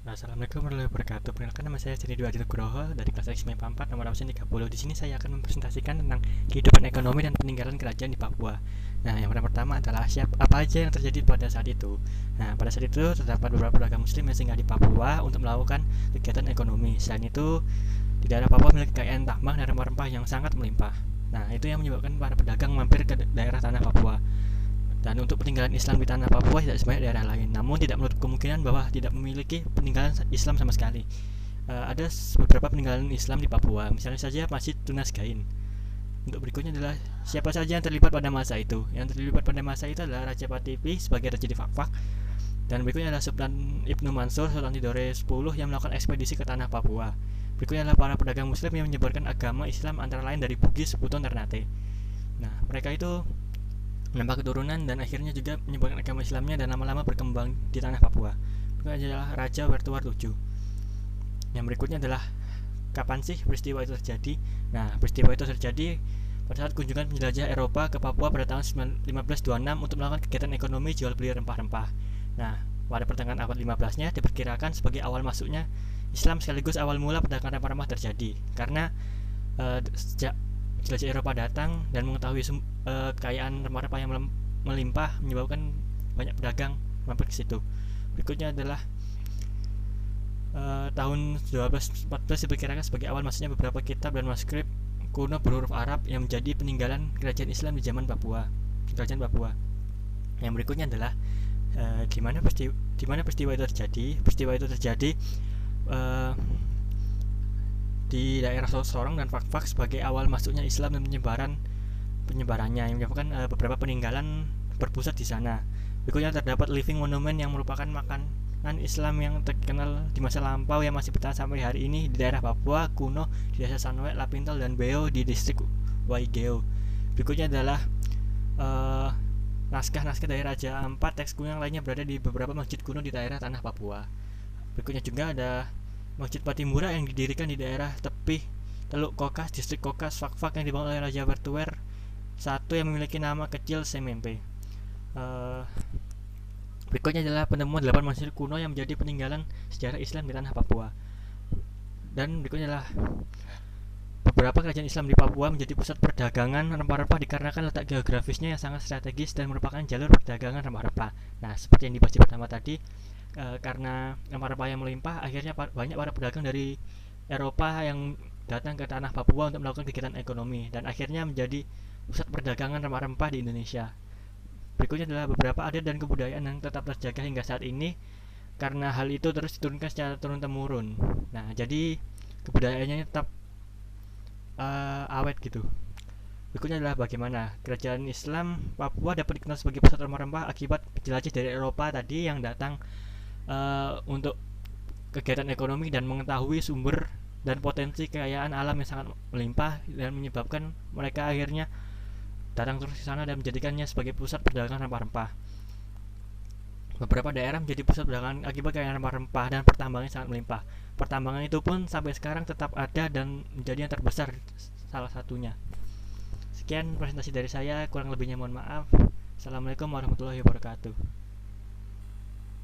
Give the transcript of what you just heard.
Assalamualaikum warahmatullahi wabarakatuh. Perkenalkan, nama saya Jeni Dwi Adi Nugroho dari kelas X MIPA 4 nomor absen 30. Di sini saya akan mempresentasikan tentang kehidupan ekonomi dan peninggalan kerajaan di Papua. Nah, yang pertama adalah apa aja yang terjadi pada saat itu. Nah, pada saat itu terdapat beberapa pedagang muslim yang singgah di Papua untuk melakukan kegiatan ekonomi. Selain itu, di daerah Papua memiliki kekayaan tambang dan rempah-rempah yang sangat melimpah. Nah, itu yang menyebabkan para pedagang mampir ke daerah tanah Papua. Dan untuk peninggalan Islam di tanah Papua tidak sebanyak daerah lain, namun tidak menutup kemungkinan bahwa tidak memiliki peninggalan Islam sama sekali. Ada beberapa peninggalan Islam di Papua, misalnya saja Masjid Tunas Gain. Untuk berikutnya adalah siapa saja yang terlibat pada masa itu. Yang terlibat pada masa itu adalah Raja Patipi sebagai Raja di Fakfak, dan berikutnya adalah Sultan Ibnu Mansur, Sultan Tidore 10 yang melakukan ekspedisi ke tanah Papua. Berikutnya adalah para pedagang muslim yang menyebarkan agama Islam antara lain dari Bugis, Buton, Ternate. Nah, mereka itu menambah keturunan dan akhirnya juga menyebarkan agama Islamnya dan lama-lama berkembang di tanah Papua. Berikutnya adalah Raja Wertuar 7. Yang berikutnya adalah kapan sih peristiwa itu terjadi? Nah, peristiwa itu terjadi pada saat kunjungan penjelajah Eropa ke Papua pada tahun 1526 untuk melakukan kegiatan ekonomi jual beli rempah-rempah. Nah, pada pertengahan abad 15-nya diperkirakan sebagai awal masuknya Islam sekaligus awal mula perdagangan rempah-rempah terjadi. Karena sejak jelajah Eropa datang dan mengetahui kekayaan rempah-rempah yang melimpah menyebabkan banyak pedagang mampir ke situ. Berikutnya adalah tahun 1214 diperkirakan sebagai awal masuknya beberapa kitab dan manuskrip kuno berhuruf Arab yang menjadi peninggalan kerajaan Islam di zaman kerajaan Papua. Yang berikutnya adalah di mana peristiwa itu terjadi. Peristiwa itu terjadi di daerah Sorong dan Fakfak sebagai awal masuknya Islam dan penyebarannya yang menyebabkan beberapa peninggalan berpusat di sana. Berikutnya terdapat living monument yang merupakan makanan Islam yang terkenal di masa lampau yang masih bertahan sampai hari ini di daerah Papua kuno, di desa Sanwe, Lapintal, dan Beo di distrik Waigeo. Berikutnya adalah naskah-naskah dari Raja Ampat, teks kuno yang lainnya berada di beberapa masjid kuno di daerah tanah Papua. Berikutnya juga ada Masjid Patimbura yang didirikan di daerah tepi Teluk Kokas, distrik Kokas, Fakfak yang dibangun oleh Raja Wertuer satu yang memiliki nama kecil Semempe. Berikutnya adalah penemuan 8 masjid kuno yang menjadi peninggalan sejarah Islam di tanah Papua. Dan berikutnya adalah beberapa kerajaan Islam di Papua menjadi pusat perdagangan rempah-rempah dikarenakan letak geografisnya yang sangat strategis dan merupakan jalur perdagangan rempah-rempah. Nah, seperti yang dibahas pertama tadi, karena rempah-rempah yang melimpah, akhirnya banyak para pedagang dari Eropa yang datang ke tanah Papua untuk melakukan kegiatan ekonomi dan akhirnya menjadi pusat perdagangan rempah-rempah di Indonesia. Berikutnya adalah beberapa adat dan kebudayaan yang tetap terjaga hingga saat ini karena hal itu terus diturunkan secara turun-temurun. Nah, jadi kebudayaannya tetap awet gitu. Berikutnya adalah bagaimana kerajaan Islam Papua dapat dikenal sebagai pusat rempah-rempah akibat jelajah dari Eropa tadi yang datang untuk kegiatan ekonomi dan mengetahui sumber dan potensi kekayaan alam yang sangat melimpah dan menyebabkan mereka akhirnya datang terus ke sana dan menjadikannya sebagai pusat perdagangan rempah-rempah. Beberapa daerah menjadi pusat perdagangan akibat kekayaan rempah-rempah dan pertambangan sangat melimpah. Pertambangan itu pun sampai sekarang tetap ada dan menjadi yang terbesar salah satunya. Sekian presentasi dari saya, kurang lebihnya mohon maaf. Assalamualaikum warahmatullahi wabarakatuh.